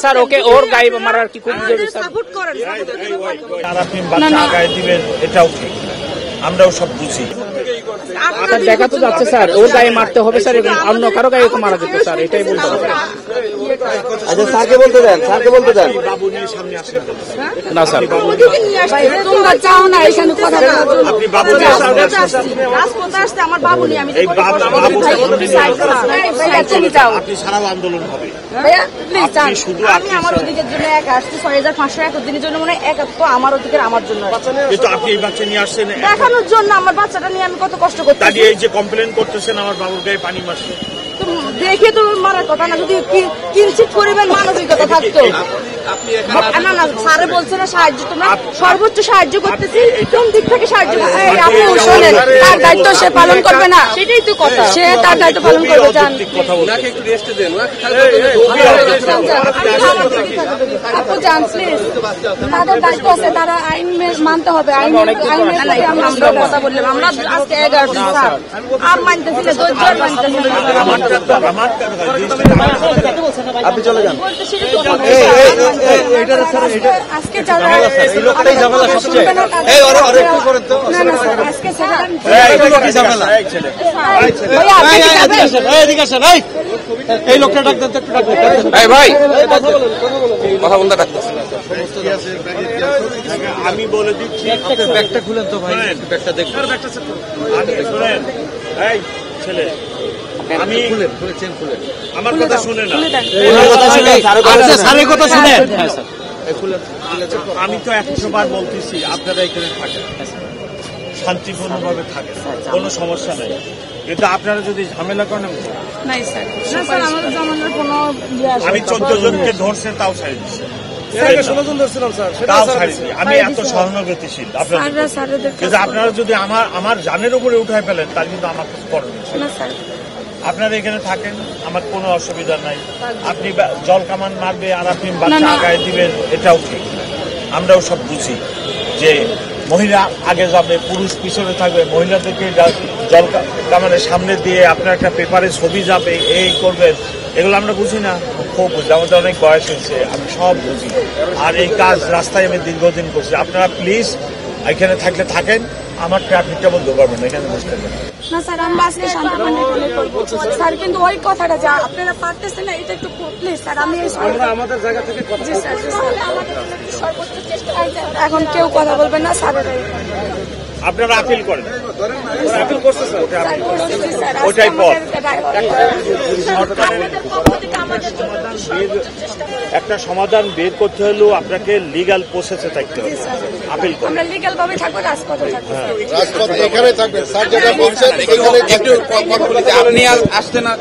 Sir okay ওর গায়ে মারার কি খুব সাপোর্ট করেন আর আপনি বাচ্চা গায়ে দিবেন এটাও ঠিক, আমরাও সব বুঝি। আপনার দেখা তো যাচ্ছে স্যার ওর গায়ে মারতে হবে স্যার, এবং অন্য কারো গায়ে মারা যেত স্যার, এটাই বলতে হবে। আচ্ছা স্যারকে বলতে দেন, স্যারকে বলতে দেন। বাবু নিয়ে সামনে আসতে না স্যার তোমরা চাও না এখানে কথা বলার আপনি বাবু নিয়ে সামনে রাজপথে আসতে আমার বাবু নিয়ে আমি এই বাবু আপনি সারা আন্দোলন হবে। ভাইয়া প্লিজ আপনি শুধু আমি আমার অধিকারের জন্য একা আসছি 6500 এক দিনের জন্য মনে হয় এক তো আমার অধিকার আমার জন্য কিন্তু আপনি এই বাচ্চা নিয়ে আসছেন দেখানোর জন্য আমার বাচ্চাটা নিয়ে আমি কত কষ্ট করতেছি। দাঁড়িয়ে এই যে কমপ্লেন করতেছেন আমার বাবুর গায়ে পানি মারছে, দেখে তো মারার কথা না, যদি কিঞ্চিত পরিমাণ মানবিকতা থাকতো। না না স্যারে বলছে না সাহায্য, তোমরা সর্বোচ্চ সাহায্য করতেছি, কোন দিক থেকে সাহায্য? আপনি শোনেন, তার দায়িত্ব সে পালন করবে না, সেটাই তো কথা, সে তার দায়িত্ব পালন করবে। চান আপু যান প্লিজ, তাদের দায়িত্ব আছে, তারা আইন মানতে হবে। আমরা কথা বললাম, আমরা আজকে 11 দিন স্যার আর মানতেছি না, ধৈর্য মানতেছি না। আপনি চলে যান। আজকে যারা এই লোকটাই ঝামেলা সবচেয়ে এই আরে একটু করেন তো না না স্যার আজকে স্যার কি ঝামেলা এই ছেলে এদিকে আসেন এই লোকটা ডাক দেন, একটু ডাক দেন। এই ভাই কথা বলতে ডাকতেছেন। আমি বলে দিচ্ছি ব্যাগটা খুলেন তো ভাই, ব্যাগটা দেখুন। আমি শুনেন এই ছেলে, আমি খুলেন চেন খুলেন, আমার কথা শুনে না, স্যারের কথা শুনেন। আমি তো 100 বার বলতেছি আপনারা এখানে থাকেন, শান্তিপূর্ণভাবে থাকেন, কোনো সমস্যা নেই, কিন্তু আপনারা যদি ঝামেলা করেন নাই স্যার না স্যার আমাদের জামানোর কোনো আমি 14 জনকে ধরছে তাও ছাড়ি দিচ্ছে, আমি এত সহানুভূতিশীল আপনাদের, কিন্তু আপনারা যদি আমার জানের উপরে উঠায় ফেলেন তার কিন্তু আমার কিছু করণীয়। আপনারা এখানে থাকেন, আমার কোনো অসুবিধা নাই, আপনি জল কামান মারবে আর আপনি বাচ্চা গায়ে দিবেন এটাও ঠিক, আমরাও সব বুঝি যে মহিলা আগে যাবে পুরুষ পিছনে থাকবে, মহিলাদেরকে জল কামানের সামনে দিয়ে আপনার একটা পেপারে ছবি যাবে, এই করবেন, এগুলো আমরা বুঝি না, খুব বুঝি, আমাদের অনেক বয়স হয়েছে, আমি সব বুঝি, আর এই কাজ রাস্তায় আমি দীর্ঘদিন করছি। আপনারা প্লিজ এখানে থাকলে থাকেন, আমার ট্রাফিকটা বন্ধ করবেন, এখানে বসতে পারেন না স্যার। আমরা আজকে শান্তিপূর্ণ করবো স্যার, কিন্তু ওই কথাটা যা আপনারা পারতেছেন না, এটা একটু প্লিজ স্যার। আমি আমাদের জায়গা থেকে এখন কেউ কথা বলবেন না স্যার, আপনারা আপিল করেন, ওটাই পথ। একটা সমাধান বের করতে হলেও আপনাকে লিগ্যাল প্রসেসে থাকতে হবে, আপিল করেন। আমরা লিগ্যাল ভাবে থাকবো, রাজপথে থাকবো, রাজপথে এখানে থাকবেন স্যার, যেটা বলছেন এখানে একটু আপনি আসতে না